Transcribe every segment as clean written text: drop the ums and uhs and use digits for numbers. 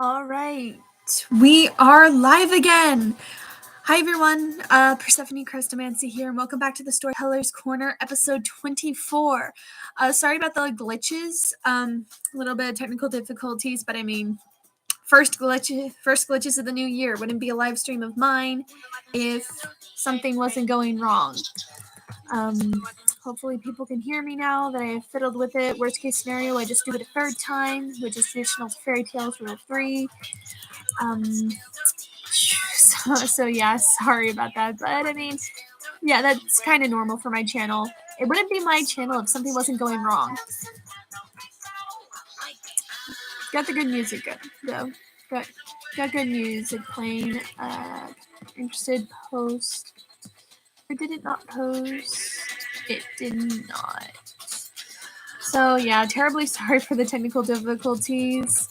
All right, we are live again. Hi everyone, Persephone Crestomancy here, and welcome back to the Storyteller's Corner, episode 24. Sorry about the glitches, a little bit of technical difficulties, but I mean, first glitches of the new year. Wouldn't be a live stream of mine if something wasn't going wrong. Hopefully people can hear me now that I have fiddled with it. Worst case scenario, I just do it a third time, which is traditional fairy tales rule 3. So yeah, sorry about that. But I mean, yeah, that's kind of normal for my channel. It wouldn't be my channel if something wasn't going wrong. Got the good music though. Got good music playing. Interested post. Or did it not post? It did not. So yeah, terribly sorry for the technical difficulties.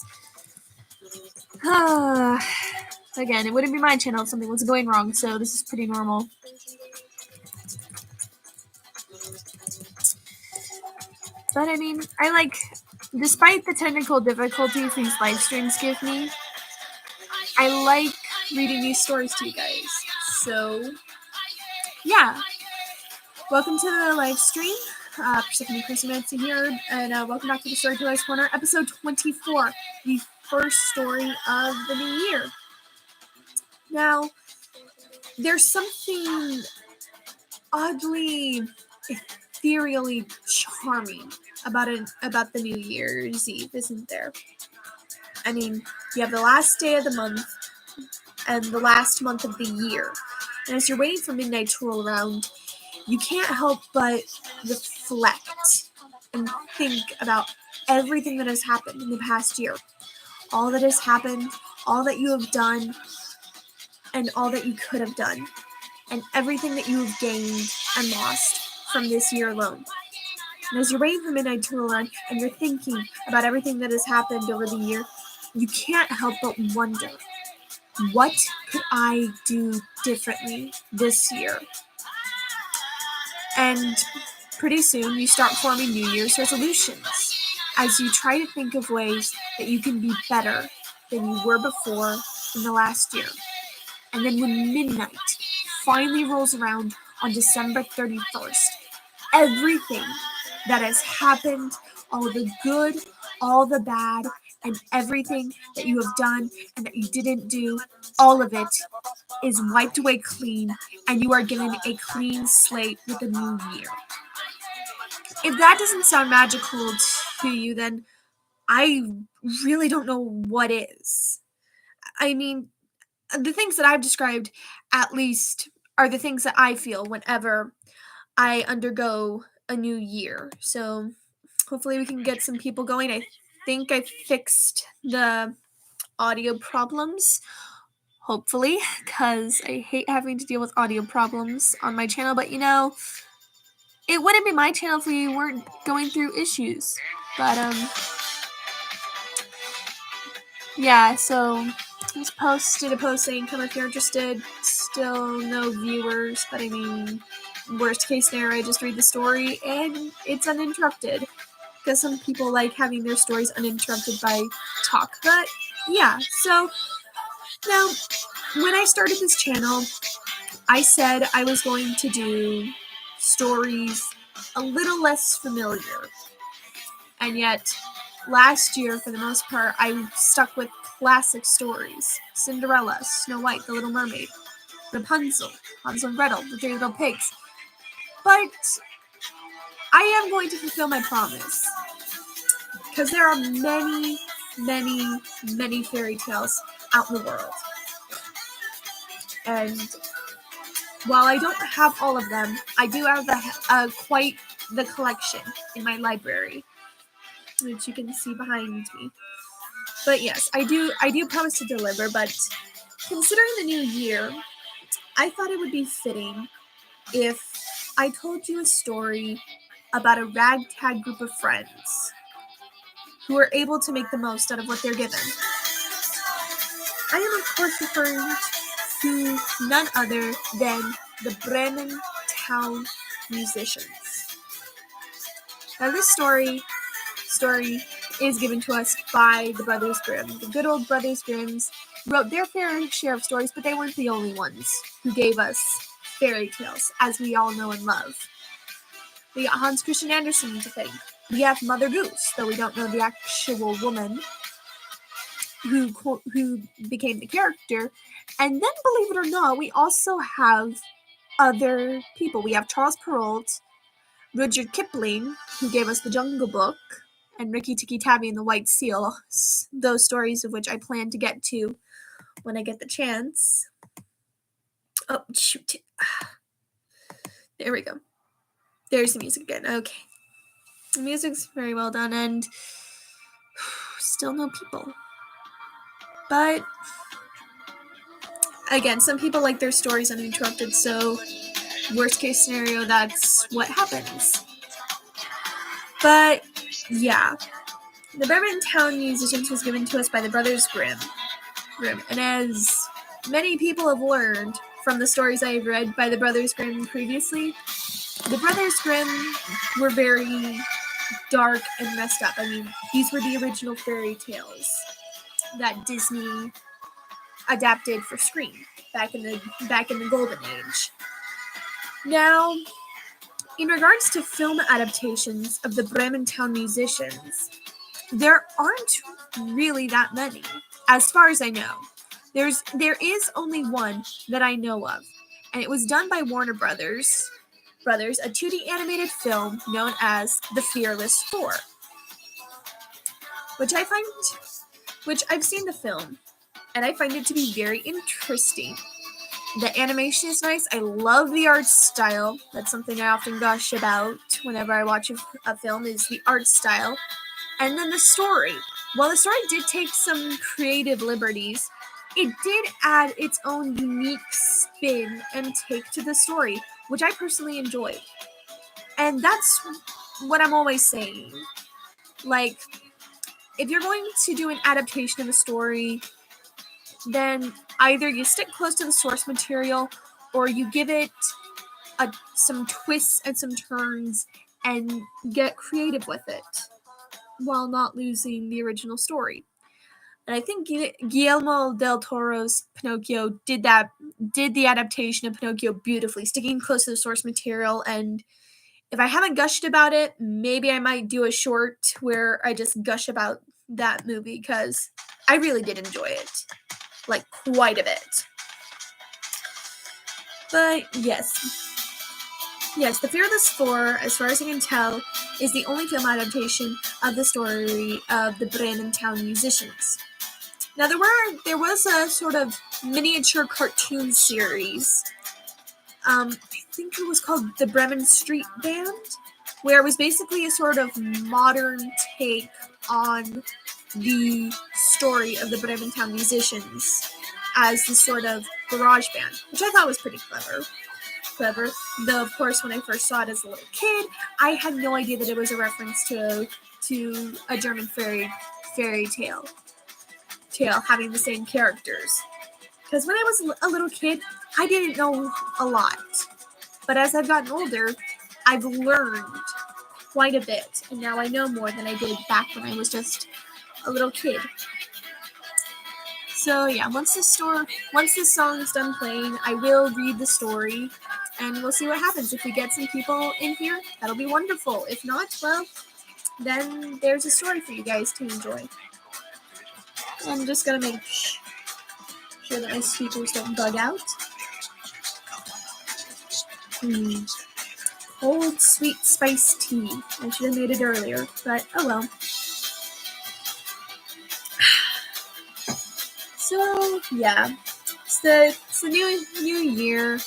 Again, it wouldn't be my channel if something was going wrong, so this is pretty normal. But I mean, despite the technical difficulties these live streams give me, I like reading these stories to you guys. So, yeah. Welcome to the live stream. Persephone Crestomancy here, and welcome back to the Storyteller's Corner, episode 24, the first story of the new year. Now, there's something oddly, ethereally charming about the New Year's Eve, isn't there? I mean, you have the last day of the month and the last month of the year. And as you're waiting for midnight to roll around, you can't help but reflect and think about everything that has happened in the past year. All that has happened, all that you have done, and all that you could have done. And everything that you have gained and lost from this year alone. And as you're waiting for midnight to roll around and you're thinking about everything that has happened over the year, you can't help but wonder, what could I do differently this year? And pretty soon you start forming New Year's resolutions as you try to think of ways that you can be better than you were before in the last year. And then when midnight finally rolls around on December 31st, everything that has happened, all the good, all the bad, and everything that you have done and that you didn't do, all of it is wiped away clean, and you are given a clean slate with a new year. If that doesn't sound magical to you, then I really don't know what is. I mean, the things that I've described, at least, are the things that I feel whenever I undergo a new year. So hopefully we can get some people going. I think I fixed the audio problems, hopefully, because I hate having to deal with audio problems on my channel. But you know, it wouldn't be my channel if we weren't going through issues. But yeah, so just posted a post saying, come if you're interested. Still no viewers, but I mean, worst case scenario, I just read the story and it's uninterrupted. Because some people like having their stories uninterrupted by talk. But yeah, so now when I started this channel, I said I was going to do stories a little less familiar. And yet, last year, for the most part, I stuck with classic stories. Cinderella, Snow White, The Little Mermaid, Rapunzel, Hansel and Gretel, The Three Little Pigs. But I am going to fulfill my promise. Because there are many, many, many fairy tales out in the world. And while I don't have all of them, I do have quite the collection in my library, which you can see behind me. But yes, I do promise to deliver, but considering the new year, I thought it would be fitting if I told you a story about a ragtag group of friends who are able to make the most out of what they're given. I am, of course, referring to none other than the Bremen town musicians. Now, this story is given to us by the Brothers Grimm. The good old Brothers Grimms wrote their fair share of stories, but they weren't the only ones who gave us fairy tales, as we all know and love. We got Hans Christian Andersen to thank. We have Mother Goose, though we don't know the actual woman who became the character. And then, believe it or not, we also have other people. We have Charles Perrault, Rudyard Kipling, who gave us The Jungle Book, and Rikki Tikki Tavi and the White Seal, those stories of which I plan to get to when I get the chance. Oh, shoot. There we go. There's the music again. Okay. The music's very well done, and still no people. But, again, some people like their stories uninterrupted, so worst case scenario, that's what happens. But, yeah. The Bremen Town Musicians was given to us by the Brothers Grimm. And as many people have learned from the stories I have read by the Brothers Grimm previously, the Brothers Grimm were very dark and messed up. I mean, these were the original fairy tales that Disney adapted for screen back in the golden age. Now, in regards to film adaptations of the Bremen Town Musicians, there aren't really that many, as far as I know. There is only one that I know of, and it was done by Warner Brothers, a 2D animated film known as The Fearless Four, which I've seen the film, and I find it to be very interesting. The animation is nice. I love the art style. That's something I often gush about whenever I watch a film, is the art style. And then the story. While the story did take some creative liberties, it did add its own unique spin and take to the story, which I personally enjoyed. And that's what I'm always saying. Like, if you're going to do an adaptation of a story, then either you stick close to the source material, or you give it some twists and some turns and get creative with it, while not losing the original story. And I think Guillermo del Toro's Pinocchio did the adaptation of Pinocchio beautifully, sticking close to the source material. And if I haven't gushed about it, maybe I might do a short where I just gush about that movie, because I really did enjoy it, like, quite a bit. But yes, The Fearless Four, as far as I can tell, is the only film adaptation of the story of the Bremen Town Musicians. Now, there was a sort of miniature cartoon series. I think it was called the Bremen Street Band, where it was basically a sort of modern take on the story of the Bremen Town Musicians as this sort of garage band, which I thought was pretty clever. Though, of course, when I first saw it as a little kid, I had no idea that it was a reference to a German fairy tale having the same characters. Because when I was a little kid, I didn't know a lot. But as I've gotten older, I've learned quite a bit, and now I know more than I did back when I was just a little kid. So yeah, once this song is done playing, I will read the story, and we'll see what happens. If we get some people in here, that'll be wonderful. If not, well, then there's a story for you guys to enjoy. I'm just gonna make sure that my speakers don't bug out. Cold, sweet spiced tea. I should have made it earlier, but oh well. So yeah, it's the new year,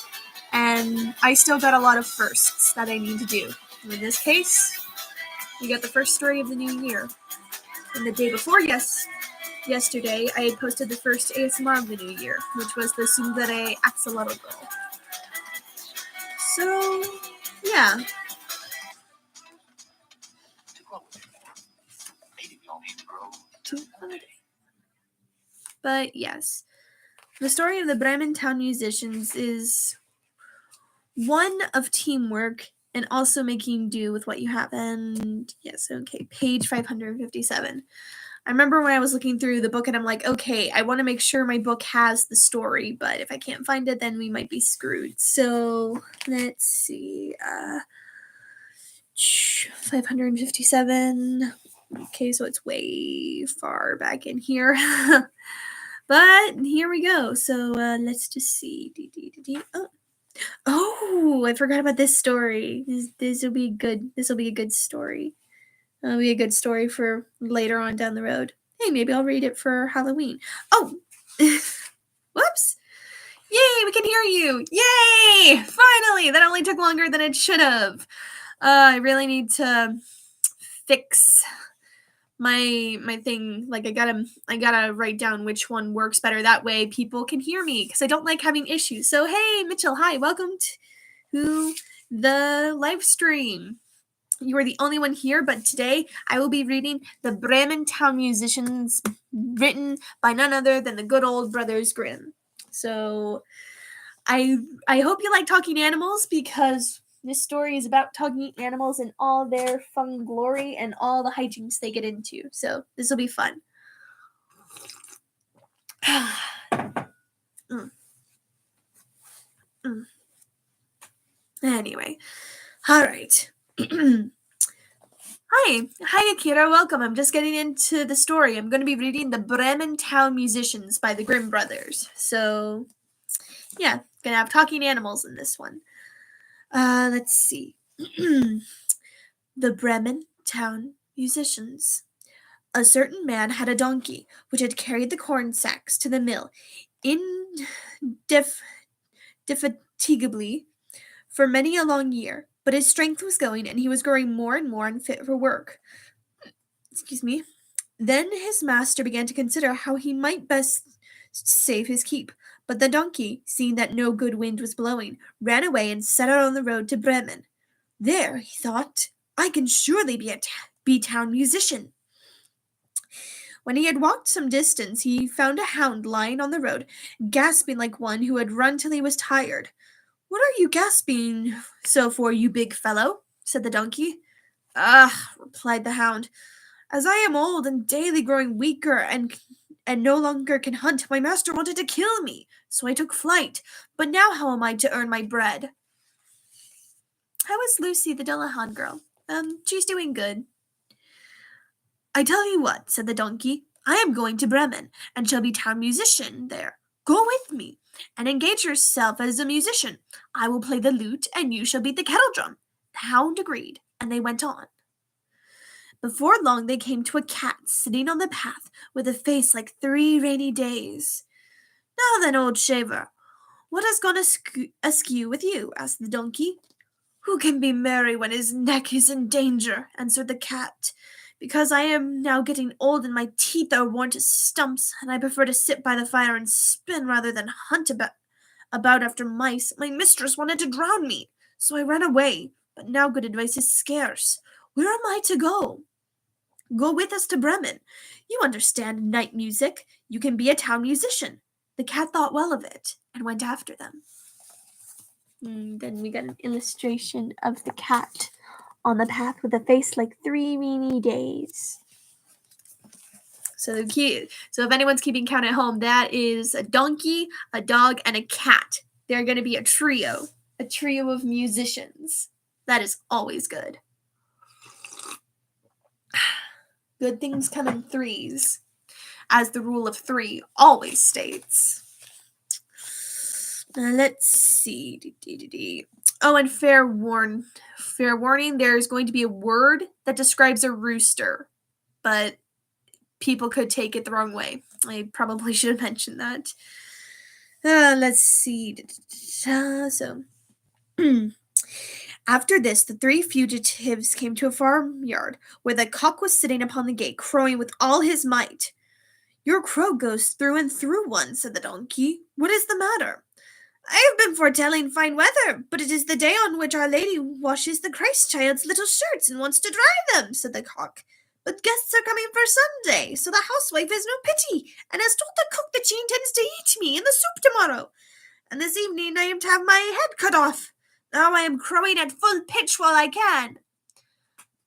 and I still got a lot of firsts that I need to do. In this case, we got the first story of the new year. And the day before yesterday, I had posted the first ASMR of the new year, which was the Tsundere Axolotl. So yeah. But yes, the story of the Bremen Town Musicians is one of teamwork and also making do with what you have. And yes, okay, page 557. I remember when I was looking through the book and I'm like, okay, I want to make sure my book has the story, but if I can't find it, then we might be screwed. So let's see. 557. Okay, so it's way far back in here. But here we go. So let's just see. Oh, I forgot about this story. This will be good. This will be a good story. It'll be a good story for later on down the road. Hey, maybe I'll read it for Halloween. Oh, whoops. Yay, we can hear you. Yay, finally. That only took longer than it should have. I really need to fix my thing. Like I gotta write down which one works better. That way people can hear me because I don't like having issues. So hey, Mitchell, hi, welcome to the live stream. You are the only one here, but today I will be reading the Bremen Town Musicians, written by none other than the good old Brothers Grimm. So I hope you like talking animals, because this story is about talking animals in all their fun glory and all the hijinks they get into. So this will be fun. Anyway, all right. Hi Akira, welcome. I'm just getting into the story. I'm going to be reading the Bremen Town Musicians by the Grimm brothers. So, yeah, gonna have talking animals in this one. Let's see. The Bremen Town Musicians. A certain man had a donkey, which had carried the corn sacks to the mill indefatigably for many a long year, but his strength was going, and he was growing more and more unfit for work. Excuse me. Then his master began to consider how he might best save his keep. But the donkey, seeing that no good wind was blowing, ran away and set out on the road to Bremen. There, he thought, I can surely be a town musician. When he had walked some distance, he found a hound lying on the road, gasping like one who had run till he was tired. What are you gasping so for, you big fellow? Said the donkey. Ah, replied the hound, as I am old and daily growing weaker and no longer can hunt, my master wanted to kill me, so I took flight. But now how am I to earn my bread? How is Lucy, the Dullahan girl? She's doing good. I tell you what, said the donkey, I am going to Bremen, and shall be town musician there. Go with me, and engage yourself as a musician. I will play the lute, and you shall beat the kettle drum. The hound agreed, and they went on. Before long they came to a cat sitting on the path with a face like 3 rainy days. Now then, old shaver, what has gone askew with you? Asked the donkey. Who can be merry when his neck is in danger? Answered the cat. Because I am now getting old and my teeth are worn to stumps, and I prefer to sit by the fire and spin rather than hunt about after mice. My mistress wanted to drown me, so I ran away. But now good advice is scarce. Where am I to go? Go with us to Bremen. You understand night music. You can be a town musician. The cat thought well of it and went after them. Then we got an illustration of the cat on the path with a face like 3 rainy days. So if anyone's keeping count at home, that is a donkey, a dog, and a cat. They're going to be a trio of musicians. That is always good. Good things come in threes, as the rule of 3 always states. Let's see. Oh, and fair warning, there's going to be a word that describes a rooster, but people could take it the wrong way. I probably should have mentioned that. Let's see. So, after this, the 3 fugitives came to a farmyard where the cock was sitting upon the gate, crowing with all his might. Your crow goes through and through one, said the donkey. What is the matter? I have been foretelling fine weather, but it is the day on which Our Lady washes the Christ child's little shirts and wants to dry them, said the cock. But guests are coming for Sunday, so the housewife has no pity, and has told the cook that she intends to eat me in the soup tomorrow. And this evening I am to have my head cut off. Now I am crowing at full pitch while I can.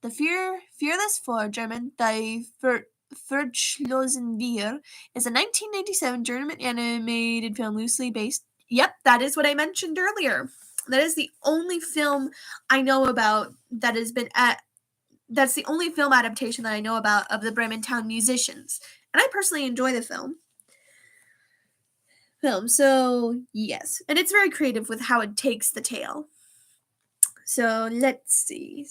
The Fearless Four, German, Die Furchtlosen Wir, is a 1997 German animated film loosely based. Yep, that is what I mentioned earlier. That is the only film I know about that has been at. That's the only film adaptation that I know about of the Bremen Town musicians, and I personally enjoy the film. So yes, and it's very creative with how it takes the tale. So let's see.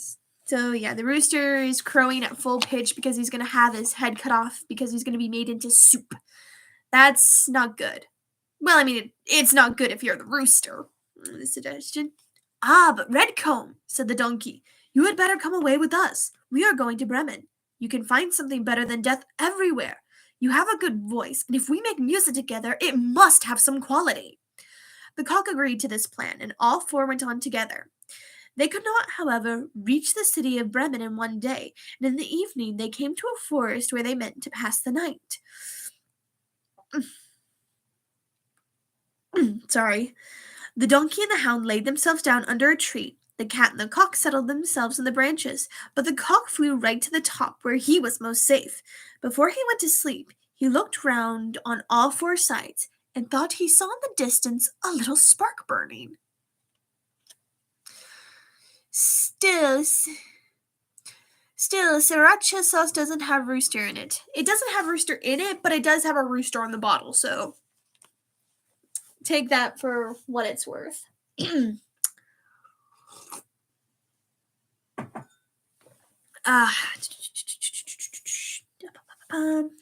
So yeah, the rooster is crowing at full pitch because he's gonna have his head cut off because he's gonna be made into soup. That's not good. Well, I mean, it's not good if you're the rooster. The suggestion. Ah, but Redcomb, said the donkey, you had better come away with us. We are going to Bremen. You can find something better than death everywhere. You have a good voice, and if we make music together, it must have some quality. The cock agreed to this plan, and all four went on together. They could not, however, reach the city of Bremen in one day, and in the evening they came to a forest where they meant to pass the night. Sorry. The donkey and the hound laid themselves down under a tree. The cat and the cock settled themselves in the branches, but the cock flew right to the top where he was most safe. Before he went to sleep, he looked round on all four sides and thought he saw in the distance a little spark burning. Still, sriracha sauce doesn't have rooster in it. It doesn't have rooster in it, but it does have a rooster on the bottle, so take that for what it's worth.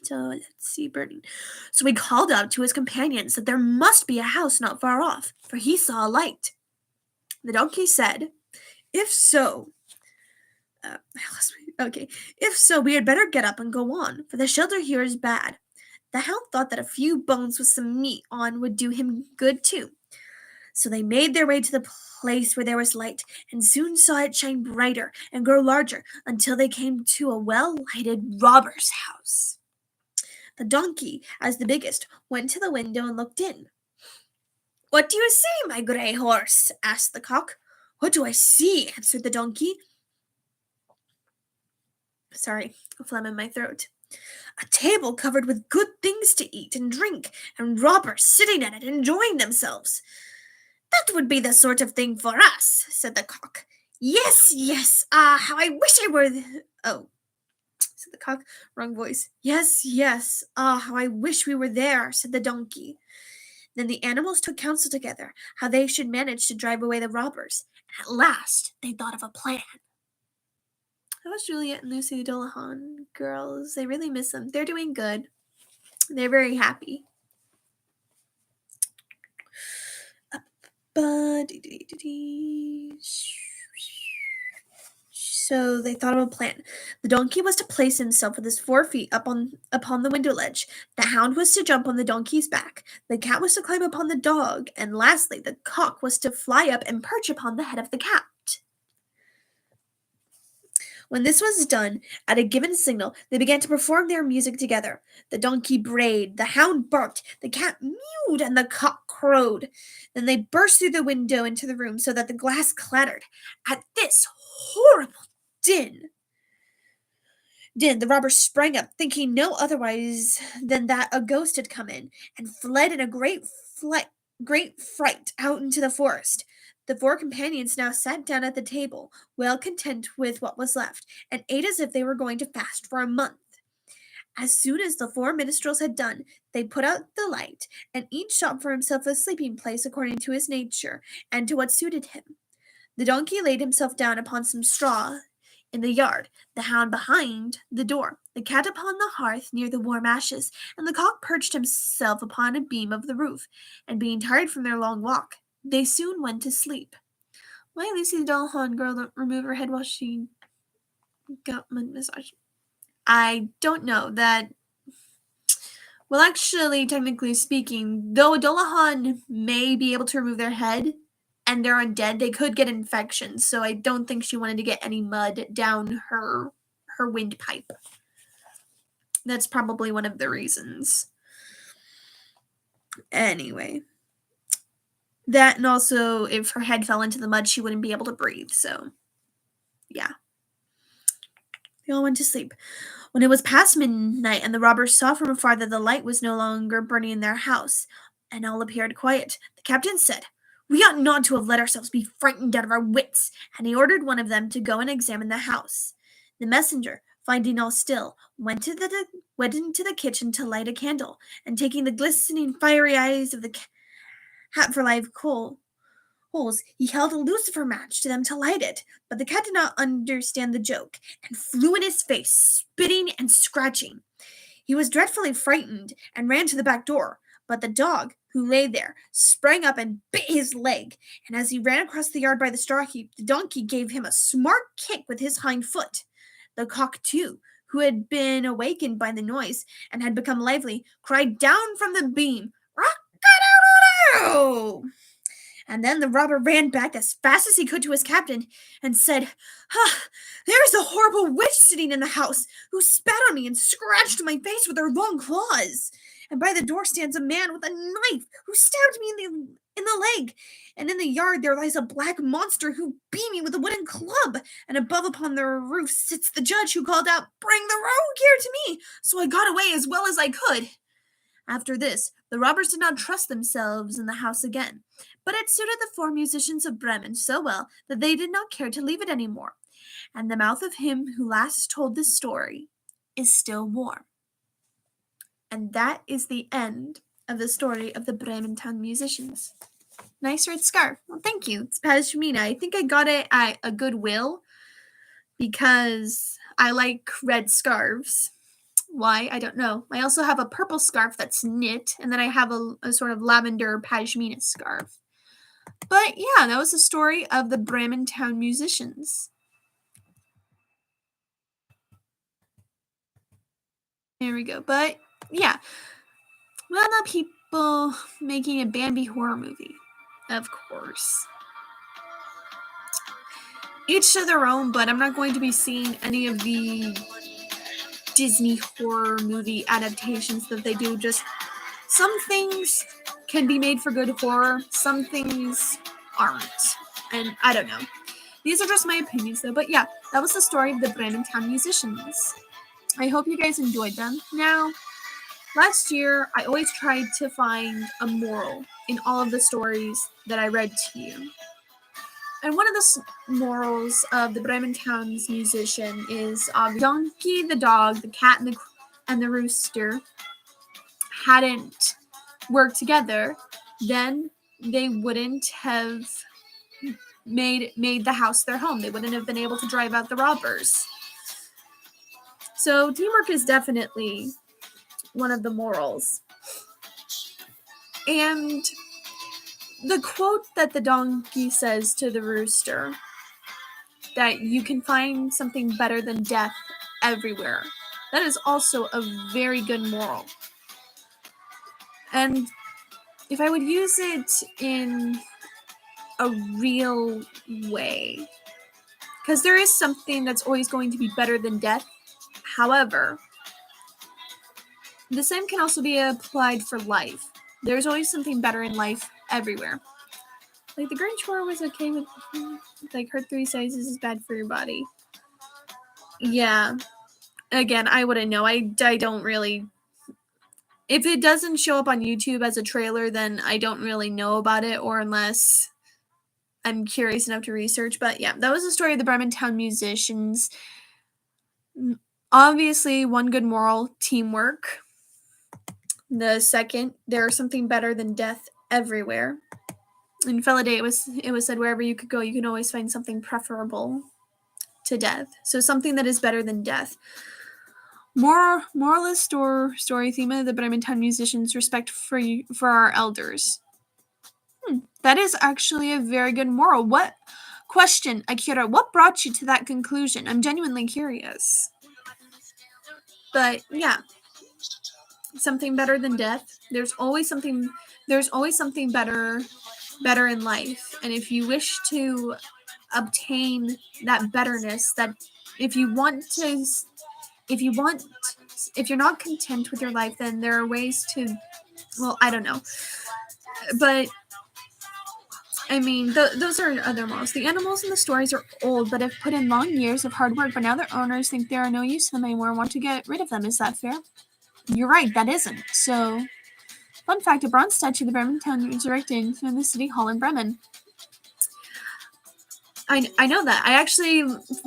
So let's see, burning. So he called out to his companions that there must be a house not far off, for he saw a light. The donkey said, If so, we had better get up and go on, for the shelter here is bad. The hound thought that a few bones with some meat on would do him good too. So they made their way to the place where there was light, and soon saw it shine brighter and grow larger until they came to a well-lighted robber's house. The donkey, as the biggest, went to the window and looked in. "What do you see, my grey horse?" asked the cock. "What do I see?" answered the donkey. Sorry, a phlegm in my throat. "A table covered with good things to eat and drink, and robbers sitting at it enjoying themselves." "That would be the sort of thing for us," said the cock. "Yes, yes, how I wish I were Oh, said the cock, wrong voice. "Yes, yes, how I wish we were there," said the donkey. Then the animals took counsel together how they should manage to drive away the robbers, and at last they thought of a plan. That was Juliet and Lucy Dolahan. Girls, I really miss them. They're doing good. They're very happy. So they thought of a plan. The donkey was to place himself with his 4 feet upon the window ledge. The hound was to jump on the donkey's back. The cat was to climb upon the dog, and lastly, the cock was to fly up and perch upon the head of the cat. When this was done, at a given signal, they began to perform their music together. The donkey brayed, the hound barked, the cat mewed, and the cock crowed. Then they burst through the window into the room so that the glass clattered. At this horrible din, the robber sprang up, thinking no otherwise than that a ghost had come in, and fled in a great fright out into the forest. The four companions now sat down at the table, well content with what was left, and ate as if they were going to fast for a month. As soon as the four minstrels had done, they put out the light, and each sought for himself a sleeping place according to his nature and to what suited him. The donkey laid himself down upon some straw in the yard, the hound behind the door, the cat upon the hearth near the warm ashes, and the cock perched himself upon a beam of the roof, and being tired from their long walk, they soon went to sleep. Why Lucy the Dollhorn girl don't remove her head while she got my massage? I don't know that. Well, actually, technically speaking, though a Dolahan may be able to remove their head and they're undead, they could get infections. So I don't think she wanted to get any mud down her windpipe. That's probably one of the reasons. Anyway. That, and also if her head fell into the mud, she wouldn't be able to breathe. So, yeah. They all went to sleep. When it was past midnight and the robbers saw from afar that the light was no longer burning in their house, and all appeared quiet, the captain said, "We ought not to have let ourselves be frightened out of our wits," and he ordered one of them to go and examine the house. The messenger, finding all still, went into the kitchen to light a candle, and taking the glistening fiery eyes of the cat for live holes, he held a lucifer match to them to light it, but the cat did not understand the joke, and flew in his face, spitting and scratching. He was dreadfully frightened, and ran to the back door, but the dog, who lay there, sprang up and bit his leg, and as he ran across the yard by the straw heap, the donkey gave him a smart kick with his hind foot. The cock, too, who had been awakened by the noise, and had become lively, cried down from the beam, "Rock-a-doodle-doo!" And then the robber ran back as fast as he could to his captain, and said, "There's a horrible witch sitting in the house, who spat on me and scratched my face with her long claws. And by the door stands a man with a knife, who stabbed me in the leg. And in the yard there lies a black monster, who beat me with a wooden club. And above upon the roof sits the judge, who called out, 'Bring the rogue here to me!' So I got away as well as I could." After this, the robbers did not trust themselves in the house again, but it suited the four musicians of Bremen so well that they did not care to leave it any more, and the mouth of him who last told this story is still warm. And that is the end of the story of the Bremen town musicians. Nice red scarf. Well, thank you. It's Pashmina. I think I got it at a Goodwill because I like red scarves. Why? I don't know. I also have a purple scarf that's knit, and then I have a sort of lavender pashmina scarf. But yeah, that was the story of the Bremen town musicians. There we go. But yeah, well, not people making a Bambi horror movie, of course. Each to their own, but I'm not going to be seeing any of the Disney horror movie adaptations that they do. Just some things can be made for good horror, some things aren't. And I don't know. These are just my opinions though. But yeah, that was the story of the Bremen town musicians. I hope you guys enjoyed them. Now, last year, I always tried to find a moral in all of the stories that I read to you. And one of the morals of the Bremen town's musician is the donkey, the dog, the cat, and the rooster hadn't worked together, then they wouldn't have made the house their home. They wouldn't have been able to drive out the robbers. So teamwork is definitely one of the morals. And the quote that the donkey says to the rooster, that you can find something better than death everywhere, that is also a very good moral. And if I would use it in a real way, because there is something that's always going to be better than death. However, the same can also be applied for life. There's always something better in life everywhere. Like the Grinch horror was okay with, like, hurt 3 sizes is bad for your body. Yeah. Again, I wouldn't know. I don't really. If it doesn't show up on YouTube as a trailer, then I don't really know about it, or unless I'm curious enough to research. But yeah, that was the story of the Bremen town musicians. Obviously, one good moral, teamwork. The second, there is something better than death everywhere. In Felidae, it was said, wherever you could go, you can always find something preferable to death. So something that is better than death. Moralist or story theme of the Bremen town musicians, respect for our elders. That is actually a very good moral. What question, Akira, what brought you to that conclusion? I'm genuinely curious. But yeah, something better than death. There's always something better in life. And if you wish to obtain that betterness, that if you're not content with your life, then there are ways to, well, I don't know. But I mean, those are other morals. The animals in the stories are old, but have put in long years of hard work, but now their owners think they are no use to them anymore and want to get rid of them. Is that fair? You're right, that isn't. So, fun fact, a bronze statue of the Bremen town is erected in the city hall in Bremen. I know that.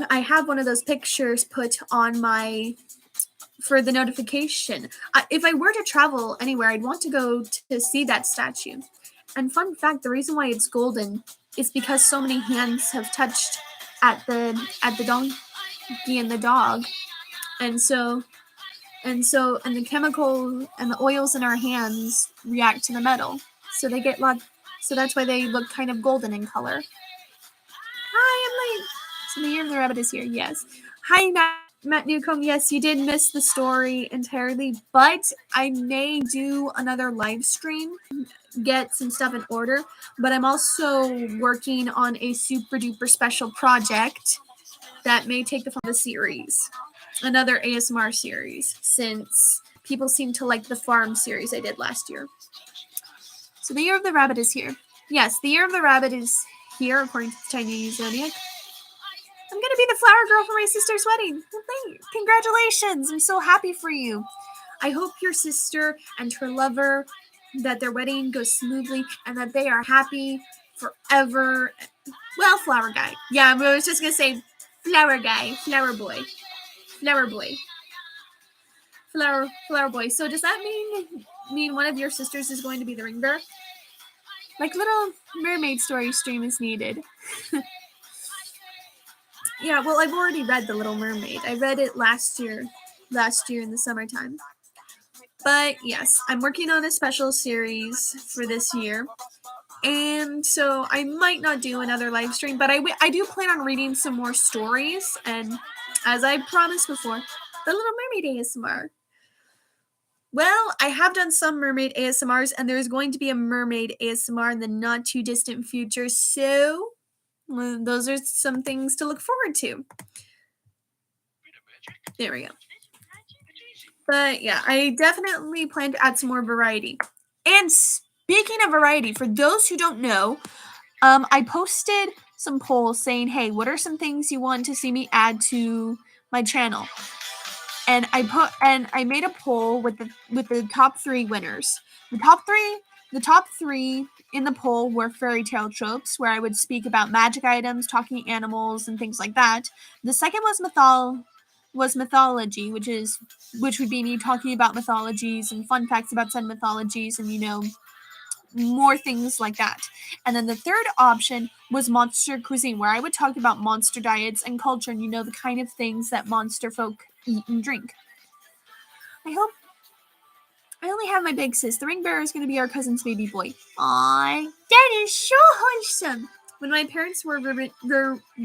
I have one of those pictures put on for the notification. If I were to travel anywhere, I'd want to go to see that statue. And fun fact, the reason why it's golden is because so many hands have touched at the donkey and the dog. And the chemical and the oils in our hands react to the metal. So that's why they look kind of golden in color. Hi, I'm late. So the year of the rabbit is here. Yes. Hi, Matt Newcomb. Yes, you did miss the story entirely, but I may do another live stream, get some stuff in order. But I'm also working on a super duper special project that may take the form of a series, another ASMR series, since people seem to like the farm series I did last year. So the year of the rabbit is here. Yes, the year of the rabbit is here, according to the Chinese zodiac. I'm going to be the flower girl for my sister's wedding. Congratulations. I'm so happy for you. I hope your sister and her lover, that their wedding goes smoothly and that they are happy forever. Well, flower guy. Yeah, I was just going to say flower guy, flower boy. Flower boy. Flower boy. So does that mean one of your sisters is going to be the ring bearer? Like Little Mermaid story stream is needed. Yeah, well, I've already read The Little Mermaid. I read it last year in the summertime. But yes, I'm working on a special series for this year. And so I might not do another live stream, but I do plan on reading some more stories. And as I promised before, The Little Mermaid ASMR. Well, I have done some mermaid ASMRs, and there's going to be a mermaid ASMR in the not too distant future. So those are some things to look forward to. There we go. But yeah, I definitely plan to add some more variety. And speaking of variety, for those who don't know, I posted some polls saying, hey, what are some things you want to see me add to my channel? And I made a poll with the top 3 winners. The top three in the poll were fairy tale tropes, where I would speak about magic items, talking animals, and things like that. The second was mythology, which would be me talking about mythologies and fun facts about said mythologies, and more things like that. And then the third option was monster cuisine, where I would talk about monster diets and culture, and the kind of things that monster folk eat and drink. I only have my big sis. The ring bearer is going to be our cousin's baby boy. Aww, that is so wholesome. When my parents were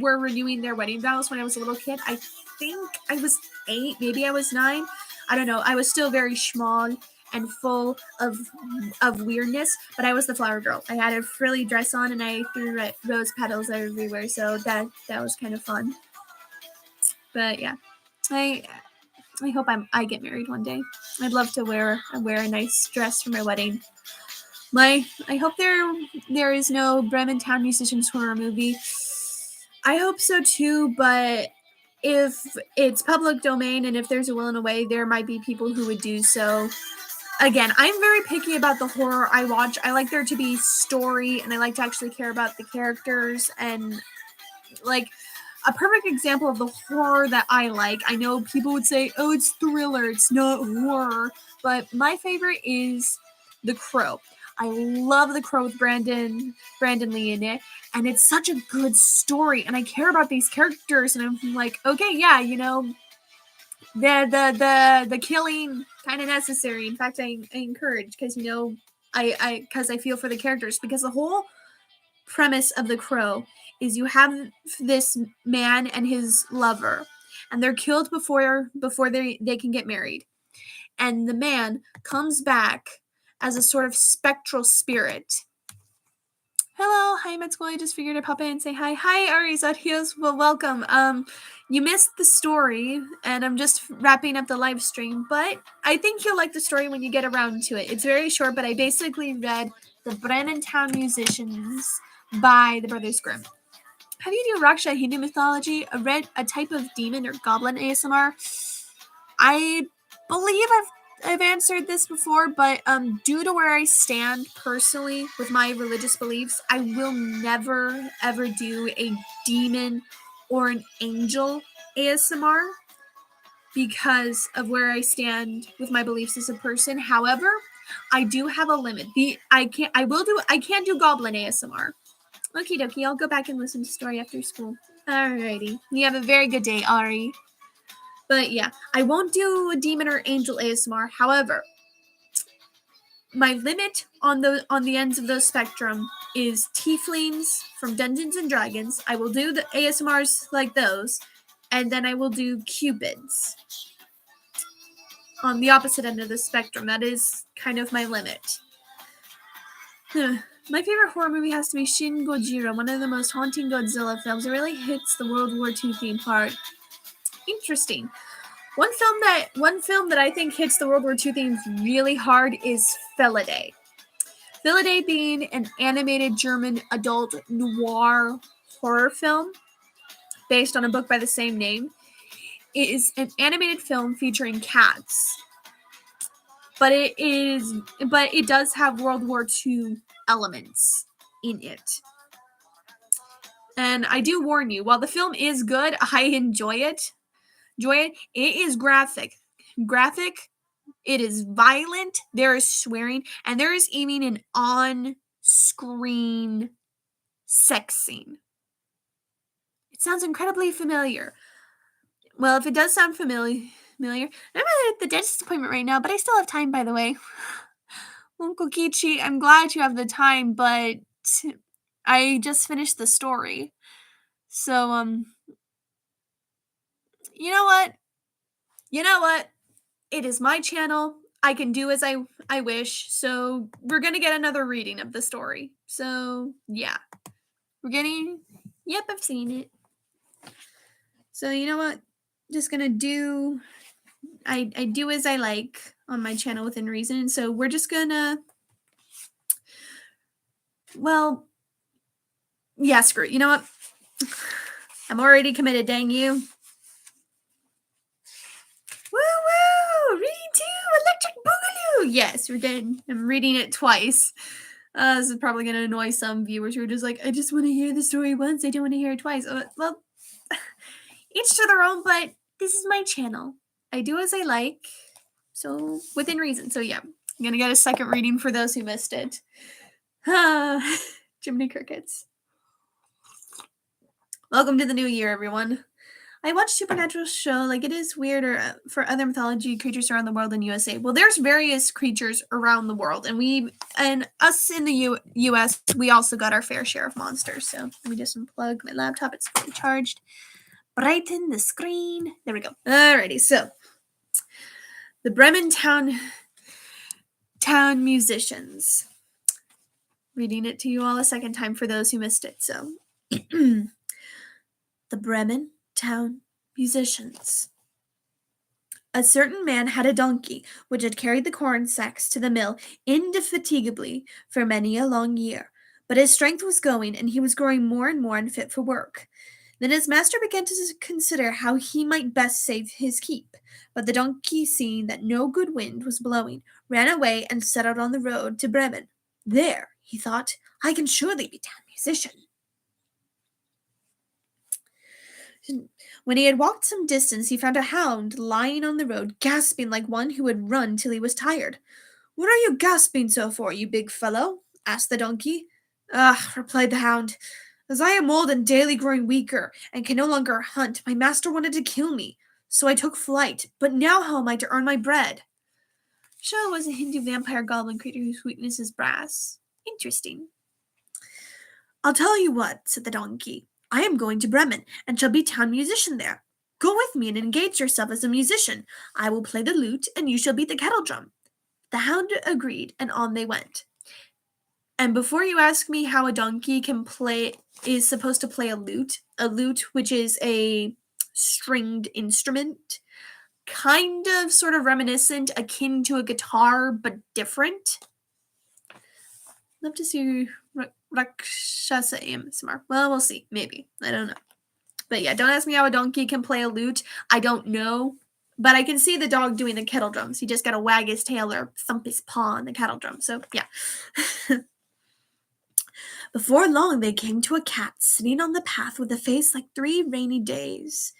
renewing their wedding vows when I was a little kid, I think I was 8, maybe I was 9. I don't know. I was still very small and full of weirdness, but I was the flower girl. I had a frilly dress on and I threw rose petals everywhere, so that was kind of fun. But yeah, I hope I get married one day. I'd love to wear a nice dress for my wedding. I hope there is no Bremen Town Musicians horror movie. I hope so too, but if it's public domain and if there's a will and a way, there might be people who would do so. Again, I'm very picky about the horror I watch. I like there to be story, and I like to actually care about the characters. And like a perfect example of the horror that I like, I know people would say, oh, it's thriller, it's not horror, but my favorite is The Crow. I love The Crow with Brandon Lee in it, and it's such a good story, and I care about these characters, and I'm like, okay, yeah, the killing kind of necessary. In fact, I encourage, because I feel for the characters, because the whole premise of The Crow is you have this man and his lover, and they're killed before they can get married, and the man comes back as a sort of spectral spirit. Hello, hi, med school. I just figured I'd pop in and say hi. Hi, Arizat Hughes. Well, welcome. You missed the story, and I'm just wrapping up the live stream, but I think you'll like the story when you get around to it. It's very short, but I basically read the Bremen Town Musicians by the Brothers Grimm. Have you do Raksha Hindu mythology, a type of demon or goblin ASMR? I believe I've answered this before, but due to where I stand personally with my religious beliefs, I will never ever do a demon or an angel ASMR because of where I stand with my beliefs as a person. However, I do have a limit. I can't do goblin ASMR. Okie dokie, I'll go back and listen to story after school. Alrighty. You have a very good day, Ari. But yeah, I won't do a demon or angel ASMR. However, my limit on the ends of the spectrum is tieflings from Dungeons and Dragons. I will do the ASMRs like those, and then I will do cupids on the opposite end of the spectrum. That is kind of my limit. My favorite horror movie has to be Shin Gojira, one of the most haunting Godzilla films. It really hits the World War II theme hard. Interesting. One film that I think hits the World War II themes really hard is Felidae. Felidae being an animated German adult noir horror film based on a book by the same name. It is an animated film featuring cats. But it does have World War II elements in it. And I do warn you, while the film is good, I enjoy it. It is graphic. It is violent. There is swearing, and there is even an on-screen sex scene. It sounds incredibly familiar. Well, if it does sound familiar, I'm at the dentist appointment right now, but I still have time, by the way. Uncle Kichi, I'm glad you have the time, but I just finished the story. So, you know what? It is my channel. I can do as I wish. So, we're going to get another reading of the story. So, yeah. Yep, I've seen it. So, you know what? Just going to do, I do as I like on my channel within reason. So, we're just going to, well, yeah, screw it. You know what? I'm already committed, dang you. Woo! Reading 2! Electric Boogaloo! Yes, we're done. I'm reading it twice. This is probably going to annoy some viewers who are just like, I just want to hear the story once. I don't want to hear it twice. Well, each to their own, but this is my channel. I do as I like. So, within reason. So, yeah. I'm going to get a second reading for those who missed it. Jiminy Crickets. Welcome to the new year, everyone. I watch supernatural show like it is weird for other mythology creatures around the world in USA. Well, there's various creatures around the world, and us in the US, we also got our fair share of monsters. So let me just unplug my laptop. It's fully charged. Brighten the screen. There we go. Alrighty, so the Bremen town musicians. Reading it to you all a second time for those who missed it. So the Bremen town musicians. A certain man had a donkey which had carried the corn sacks to the mill indefatigably for many a long year, but his strength was going, and he was growing more and more unfit for work. Then his master began to consider how he might best save his keep, but the donkey, seeing that no good wind was blowing, ran away and set out on the road to Bremen. There, he thought, I can surely be town musician. When he had walked some distance, he found a hound lying on the road, gasping like one who had run till he was tired. What are you gasping so for, you big fellow? Asked the donkey. Ah, replied the hound. As I am old and daily growing weaker, and can no longer hunt, my master wanted to kill me. So I took flight, but now how am I to earn my bread? Shah was a Hindu vampire goblin creature whose weakness is brass. Interesting. I'll tell you what, said the donkey. I am going to Bremen, and shall be town musician there. Go with me and engage yourself as a musician. I will play the lute, and you shall beat the kettle drum. The hound agreed, and on they went. And before you ask me how a donkey is supposed to play a lute which is a stringed instrument, kind of sort of reminiscent, akin to a guitar, but different. Love to see Rakshasa ASMR. Well, we'll see. Maybe. I don't know. But yeah, don't ask me how a donkey can play a lute. I don't know. But I can see the dog doing the kettle drums. He just got to wag his tail or thump his paw on the kettle drum. So, yeah. Before long, they came to a cat sitting on the path with a face like 3 rainy days.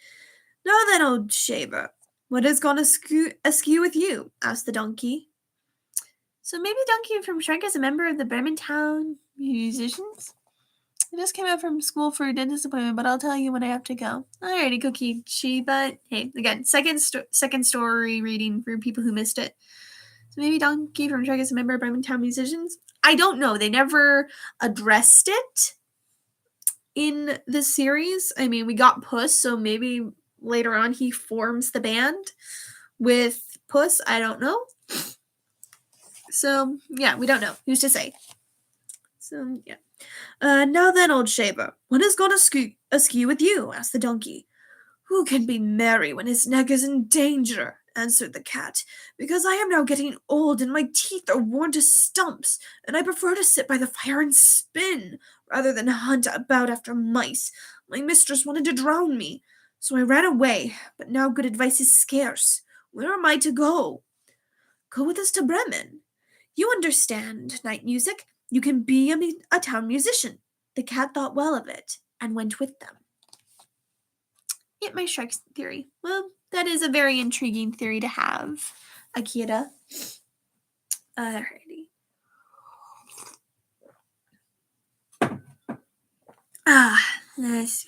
"Now then, old shaver, what has gone askew with you?" asked the donkey. "So maybe Donkey from Shrek is a member of the Bremen town musicians? I just came out from school for a dentist appointment, but I'll tell you when I have to go." Alrighty, Cookie Chi, but hey, again, second story reading for people who missed it. So maybe Donkey from Shrek is a member of Bremen town musicians? I don't know. They never addressed it in the series. I mean, we got Puss, so maybe later on he forms the band with Puss. I don't know. So, yeah, we don't know. Who's to say? So, yeah. "Now then, old shaver, what has gone askew with you?" asked the donkey. "Who can be merry when his neck is in danger?" answered the cat. "Because I am now getting old and my teeth are worn to stumps, and I prefer to sit by the fire and spin, rather than hunt about after mice. My mistress wanted to drown me, so I ran away, but now good advice is scarce. Where am I to go?" "Go with us to Bremen. You understand night music. You can be a town musician." The cat thought well of it, and went with them. Yet my Shrek theory. Well, that is a very intriguing theory to have, Akira. Alrighty.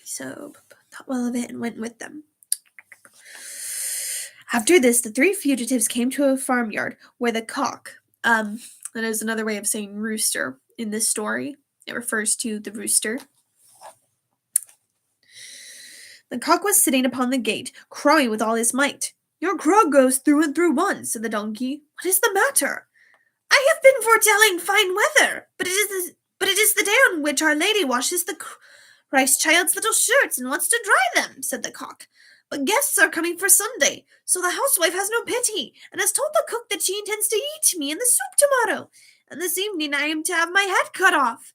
So thought well of it and went with them. After this, the 3 fugitives came to a farmyard where the cock, that is another way of saying rooster in this story. It refers to the rooster. The cock was sitting upon the gate, crowing with all his might. "Your crow goes through and through one," said the donkey. "What is the matter?" "I have been foretelling fine weather, but it is the day on which Our Lady washes the Christ child's little shirts and wants to dry them," said the cock. "But guests are coming for Sunday, so the housewife has no pity, and has told the cook that she intends to eat me in the soup tomorrow, and this evening I am to have my head cut off.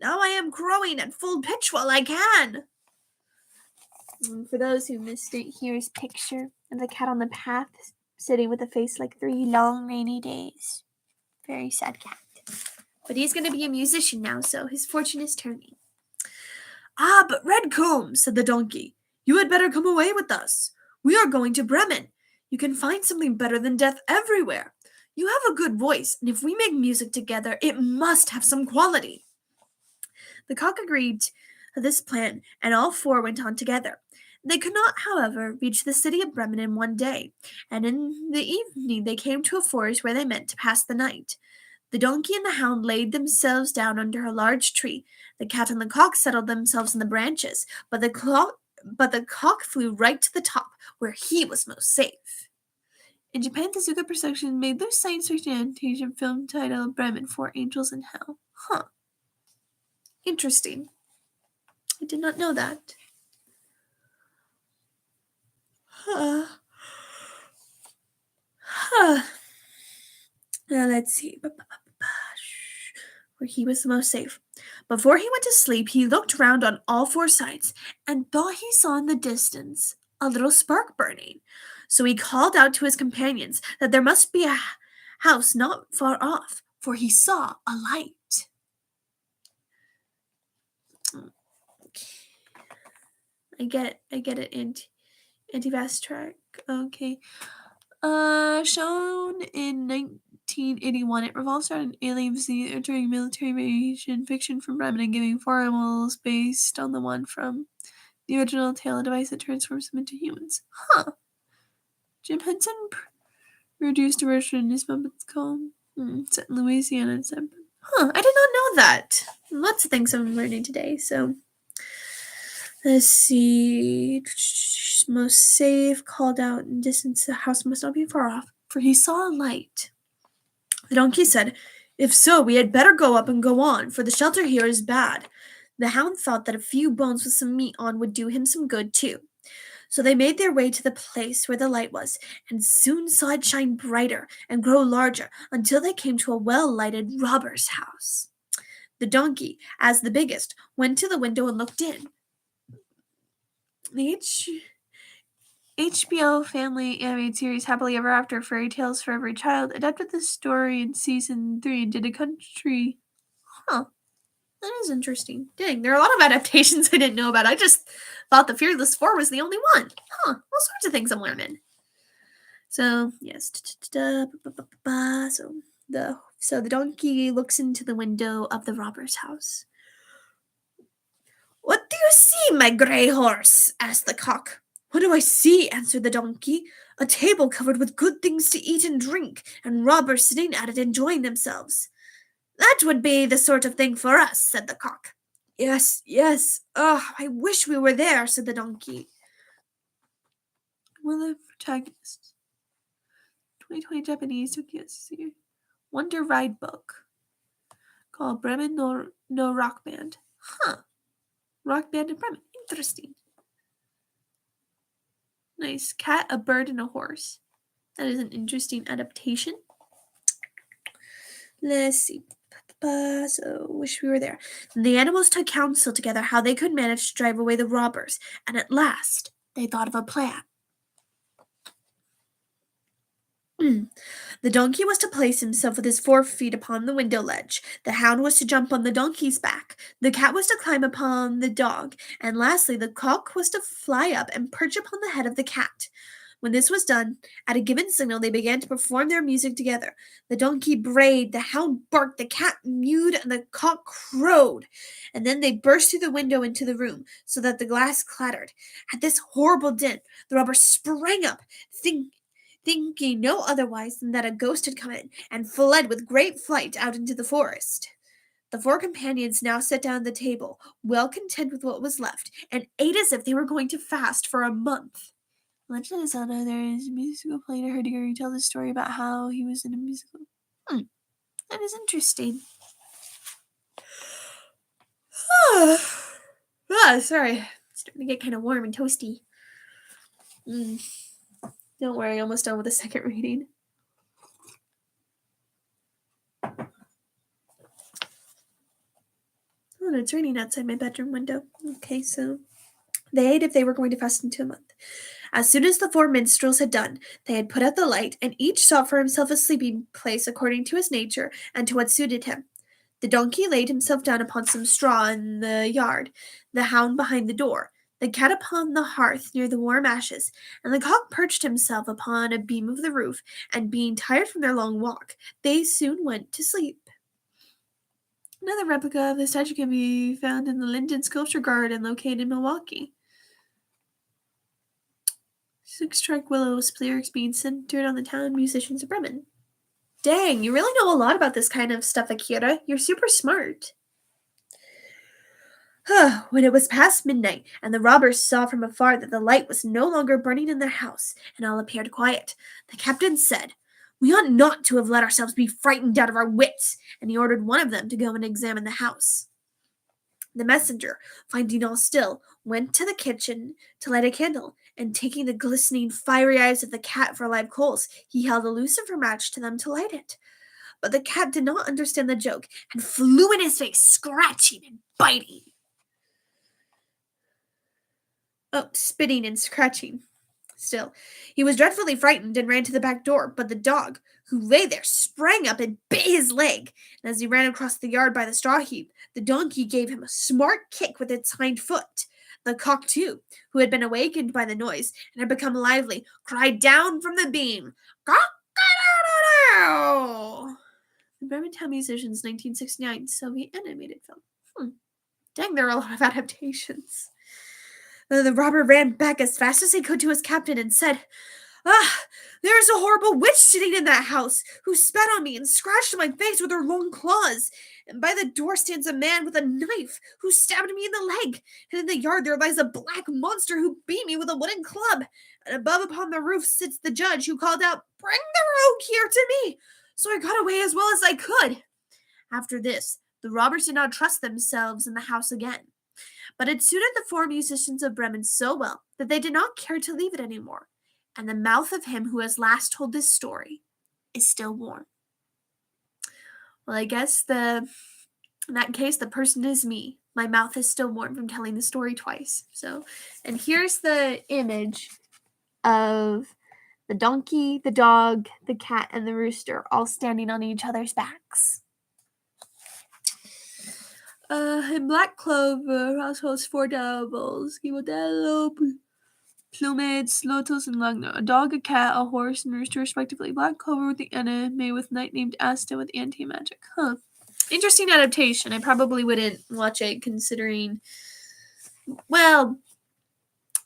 Now I am crowing at full pitch while I can." And for those who missed it, here's a picture of the cat on the path, sitting with a face like 3 long rainy days. Very sad cat. But he's going to be a musician now, so his fortune is turning. "Ah, but Redcomb," said the donkey, "you had better come away with us. We are going to Bremen. You can find something better than death everywhere. You have a good voice, and if we make music together, it must have some quality." The cock agreed to this plan, and all 4 went on together. They could not, however, reach the city of Bremen in one day, and in the evening they came to a forest where they meant to pass the night. The donkey and the hound laid themselves down under a large tree. The cat and the cock settled themselves in the branches, but the cock flew right to the top, where he was most safe. In Japan, Tezuka Productions made their science fiction adaptation film titled Bremen, 4 Angels in Hell. Huh. Interesting. I did not know that. Now let's see. Where he was the most safe. Before he went to sleep, he looked round on all 4 sides and thought he saw in the distance a little spark burning. So he called out to his companions that there must be a house not far off, for he saw a light. I get it. Anti-fast track. Okay. Shown in 1981, it revolves around an alien entering military aviation fiction from Bremen and giving 4 animals based on the one from the original tale, a device that transforms them into humans. Huh. Jim Henson produced a version in his Muppets called set in Louisiana. Huh, I did not know that. Lots of things I'm learning today, so let's see. Most safe, called out in distance, the house must not be far off, for he saw a light. The donkey said, "If so, we had better go up and go on, for the shelter here is bad." The hound thought that a few bones with some meat on would do him some good too. So they made their way to the place where the light was, and soon saw it shine brighter and grow larger until they came to a well-lighted robber's house. The donkey, as the biggest, went to the window and looked in. The HBO family animated series Happily Ever After Fairy Tales for Every Child adapted this story in season 3 and did a country. Huh. That is interesting. Dang, there are a lot of adaptations I didn't know about. I just thought the Fearless Four was the only one. Huh. All sorts of things I'm learning. So, yes. So the donkey looks into the window of the robber's house. "What do you see, my grey horse?" asked the cock. "What do I see?" answered the donkey. "A table covered with good things to eat and drink, and robbers sitting at it enjoying themselves." "That would be the sort of thing for us," said the cock. "Yes, yes. Oh, I wish we were there," said the donkey. One of the protagonists. 2020 Japanese Wonder Ride book called Bremen no Rock Band. Huh. Rock Band in Bremen. Interesting. Nice. Cat, a bird, and a horse. That is an interesting adaptation. Let's see. So, wish we were there. The animals took counsel together how they could manage to drive away the robbers, and at last they thought of a plan. The donkey was to place himself with his 4 feet upon the window ledge. The hound was to jump on the donkey's back. The cat was to climb upon the dog. And lastly, the cock was to fly up and perch upon the head of the cat. When this was done, at a given signal, they began to perform their music together. The donkey brayed, the hound barked, the cat mewed, and the cock crowed. And then they burst through the window into the room, so that the glass clattered. At this horrible din, the robber sprang up, thinking no otherwise than that a ghost had come in, and fled with great flight out into the forest. The 4 companions now sat down at the table, well content with what was left, and ate as if they were going to fast for a month. Legend of Zelda, there is a musical played. I heard Gary tell the story about how he was in a musical. That is interesting. Sorry. It's starting to get kind of warm and toasty. Don't worry, almost done with the second reading. Oh, no, it's raining outside my bedroom window. Okay, so they ate if they were going to fast into a month. As soon as the 4 minstrels had done, they had put out the light, and each sought for himself a sleeping place according to his nature and to what suited him. The donkey laid himself down upon some straw in the yard, the hound behind the door, the cat upon the hearth near the warm ashes, and the cock perched himself upon a beam of the roof, and being tired from their long walk, they soon went to sleep. Another replica of the statue can be found in the Linden Sculpture Garden located in Milwaukee. 6-track willows lyrics being centered on the town musicians of Bremen. Dang, you really know a lot about this kind of stuff, Akira. You're super smart. When it was past midnight, and the robbers saw from afar that the light was no longer burning in their house, and all appeared quiet, the captain said, "We ought not to have let ourselves be frightened out of our wits," and he ordered one of them to go and examine the house. The messenger, finding all still, went to the kitchen to light a candle, and taking the glistening, fiery eyes of the cat for live coals, he held a lucifer match to them to light it. But the cat did not understand the joke, and flew in his face, scratching and biting. Spitting and scratching. Still, he was dreadfully frightened and ran to the back door, but the dog, who lay there, sprang up and bit his leg, and as he ran across the yard by the straw heap, the donkey gave him a smart kick with its hind foot. The cock, too, who had been awakened by the noise and had become lively, cried down from the beam, "Cock-a-doodle-doo!" The Bremen Town Musicians 1969 Soviet animated film. Dang, there are a lot of adaptations. The robber ran back as fast as he could to his captain and said, there is a horrible witch sitting in that house, who spat on me and scratched my face with her long claws. And by the door stands a man with a knife, who stabbed me in the leg. And in the yard there lies a black monster, who beat me with a wooden club. And above upon the roof sits the judge, who called out, "Bring the rogue here to me!" So I got away as well as I could. After this, the robbers did not trust themselves in the house again. But it suited the 4 musicians of Bremen so well that they did not care to leave it any more, and the mouth of him who has last told this story is still warm. Well, I guess the In that case, the person is me. My mouth is still warm from telling the story twice. So, and here's the image of the donkey, the dog, the cat, and the rooster all standing on each other's backs. In black clover, also has 4 doubles. Guimadello, plumage, lotus, and lugno. A dog, a cat, a horse, and rooster, respectively. Black clover with the enemy with knight named Asta with anti-magic. Huh. Interesting adaptation. I probably wouldn't watch it considering, well,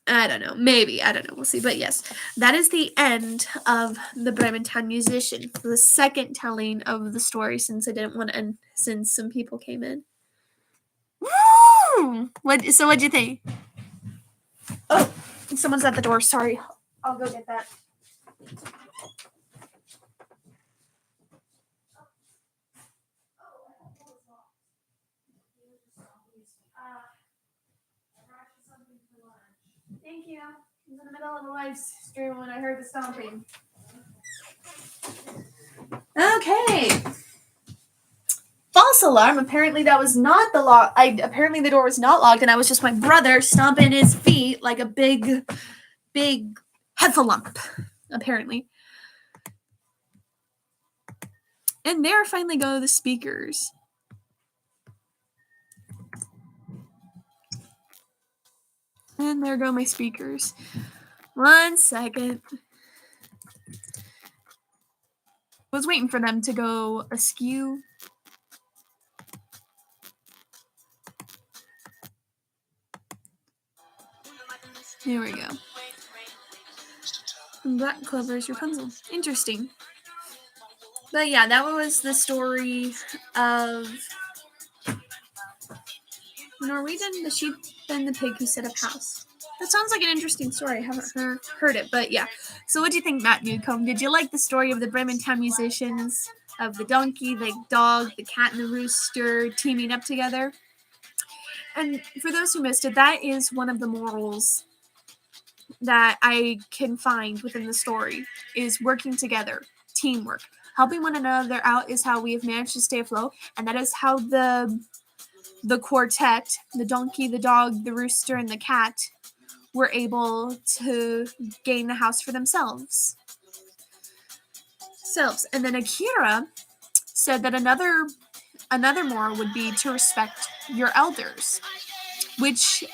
I don't know. Maybe. I don't know. We'll see. But yes, that is the end of the Bremen Town Musician. The second telling of the story, since I didn't want to end, since some people came in. Woo! What'd you think? Oh, someone's at the door. Sorry. I'll go get that. Thank you. I was in the middle of the live stream when I heard the stomping. Okay. False alarm. Apparently that was not the lock. Apparently the door was not locked, and that was just my brother stomping his feet like a big heffalump. Apparently. And there finally go the speakers. And there go my speakers. 1 second. I was waiting for them to go askew. Here we go. Black Clover's Rapunzel. Interesting. But yeah, that was the story of Norwegian, the sheep, and the pig who set up house. That sounds like an interesting story. I haven't heard it, but yeah. So what do you think, Matt Newcomb? Did you like the story of the Bremen Town Musicians, of the donkey, the dog, the cat, and the rooster teaming up together? And for those who missed it, that is one of the morals that I can find within the story, is working together, teamwork. Helping one another out is how we have managed to stay afloat, and that is how the quartet, the donkey, the dog, the rooster, and the cat, were able to gain the house for themselves. And then Akira said that another moral would be to respect your elders, which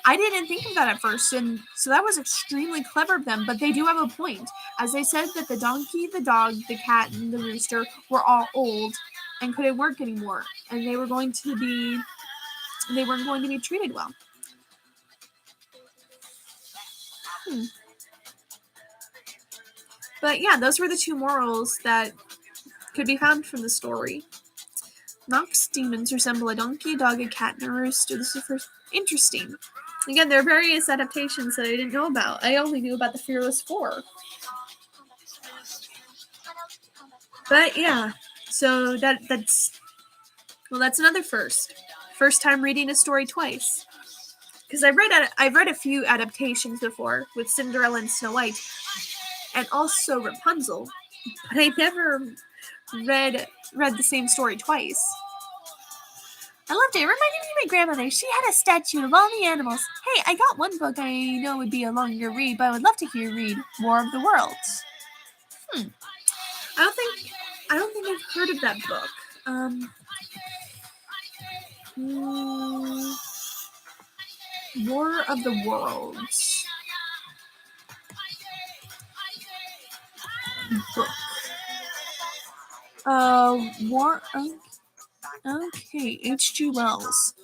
I didn't think of that at first, and so that was extremely clever of them, but they do have a point. As they said that the donkey, the dog, the cat, and the rooster were all old and couldn't work anymore, and they weren't going to be treated well. But yeah, those were the 2 morals that could be found from the story. Nox demons resemble a donkey, a dog, a cat, and a rooster. This is first interesting. Again, there are various adaptations that I didn't know about. I only knew about the Fearless 4. But yeah, so that's another first. First time reading a story twice. Because I've read a few adaptations before with Cinderella and Snow White, and also Rapunzel, but I never read the same story twice. I loved it. It reminded me of my grandmother. She had a statue of all the animals. Hey, I got one book I know would be a longer read, but I would love to hear you read War of the Worlds. I don't think I've heard of that book. War of the Worlds. Book. War of... Okay, H.G. Wells.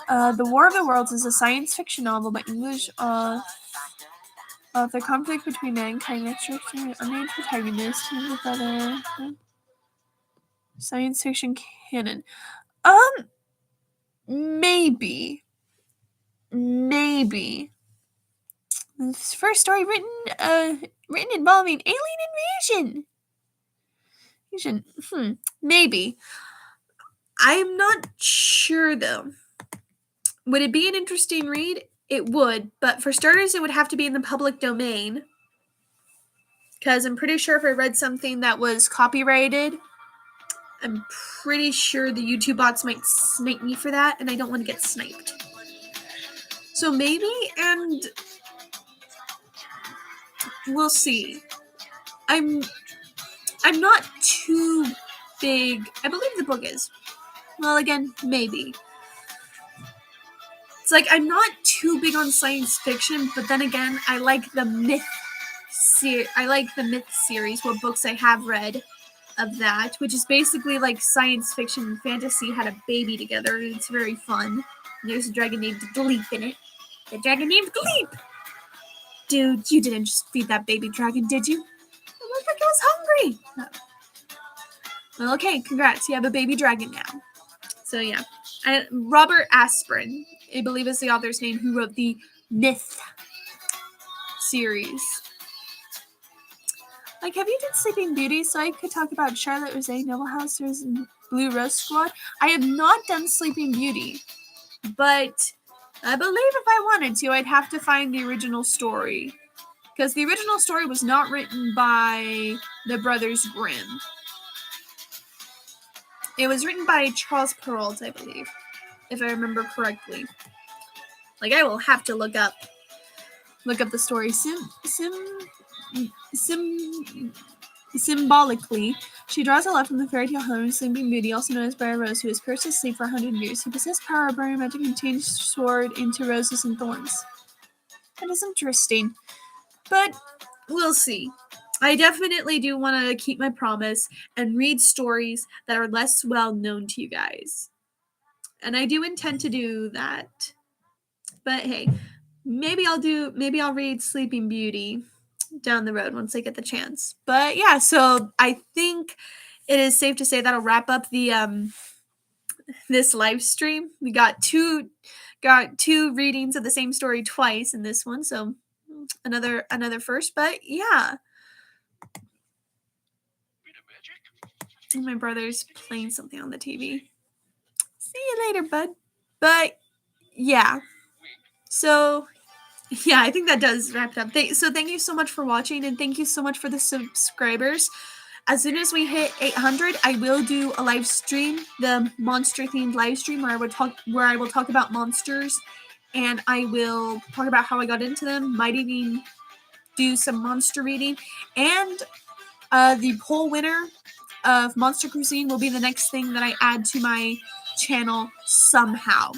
The War of the Worlds is a science fiction novel by English of the conflict between mankind and an unnamed protagonist and with other science fiction canon. Maybe. This first story written involving alien invasion. Maybe. I'm not sure though. Would it be an interesting read? It would, but for starters, it would have to be in the public domain. Because I'm pretty sure if I read something that was copyrighted, I'm pretty sure the YouTube bots might snipe me for that, and I don't want to get sniped. So maybe, and we'll see. I'm not too big. I believe the book is. Well, again, maybe. It's like I'm not too big on science fiction, but then again, I like the myth series, what books I have read of that, which is basically like science fiction and fantasy had a baby together, and it's very fun. There's a dragon named Gleep in it. The dragon named Gleep! Dude, you didn't just feed that baby dragon, did you? It looked like it was hungry. Well, okay, congrats. You have a baby dragon now. So, yeah. Robert Aspirin, I believe is the author's name, who wrote the Myth series. Like, have you done Sleeping Beauty so I could talk about Charlotte Rosé, Noble Housers, and Blue Rose Squad? I have not done Sleeping Beauty, but I believe if I wanted to, I'd have to find the original story. Because the original story was not written by the Brothers Grimm. It was written by Charles Perrault, I believe, if I remember correctly. Like, I will have to look up the story. Symbolically, she draws a lot from the fairy tale heroine Sleeping Beauty, also known as Briar Rose, who is cursed to sleep for 100 years. He possessed power of burning magic and changed sword into roses and thorns. That is interesting. But we'll see. I definitely do want to keep my promise and read stories that are less well known to you guys. And I do intend to do that. But hey, maybe I'll read Sleeping Beauty down the road once I get the chance. But yeah, so I think it is safe to say that'll wrap up the this live stream. We got two readings of the same story twice in this one, so another first. But yeah, my brother's playing something on the TV. See you later, bud. But yeah, so yeah, I think that does wrap it up. So thank you so much for watching, and thank you so much for the subscribers. As soon as we hit 800, I will do a live stream, the monster themed live stream where I will talk about monsters, and I will talk about how I got into them. Might even do some monster reading, and the poll winner of Monster Cuisine will be the next thing that I add to my channel somehow.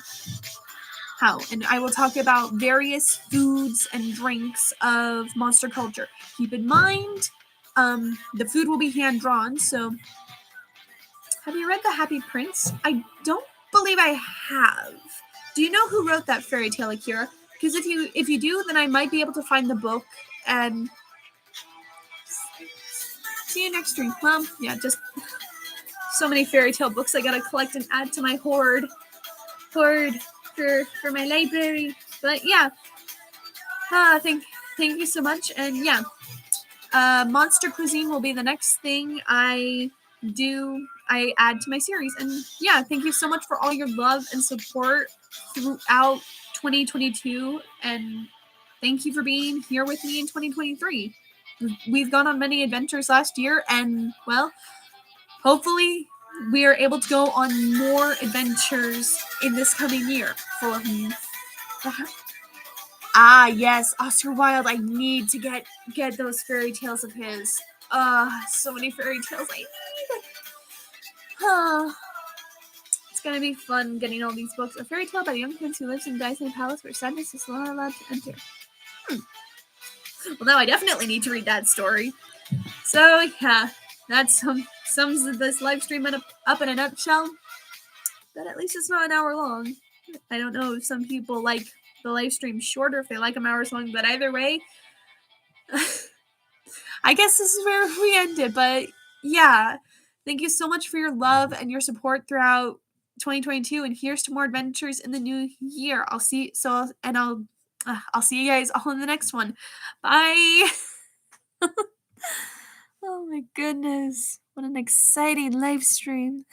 And I will talk about various foods and drinks of monster culture. Keep in mind, the food will be hand-drawn, so have you read The Happy Prince? I don't believe I have. Do you know who wrote that fairy tale, Akira? Because if you do, then I might be able to find the book and see you next stream. Well, yeah, just so many fairy tale books I gotta collect and add to my hoard for my library. But yeah, thank you so much. And yeah, Monster Cuisine will be the next thing I add to my series. And yeah, thank you so much for all your love and support throughout 2022, and thank you for being here with me in 2023. We've gone on many adventures last year, and well, hopefully we are able to go on more adventures in this coming year. Yes, Oscar Wilde. I need to get those fairy tales of his. So many fairy tales I need. It's gonna be fun getting all these books. A fairy tale by a young prince who lives in Dyson Palace where sadness is not allowed to enter. Well, now I definitely need to read that story. So yeah, that sums this live stream up in a nutshell. But at least it's not an hour long. I don't know if some people like the live stream shorter, if they like them hours long, but either way, I guess this is where we ended. But yeah, thank you so much for your love and your support throughout 2022, and here's to more adventures in the new year. I'll see you guys all in the next one. Bye. Oh my goodness, what an exciting live stream.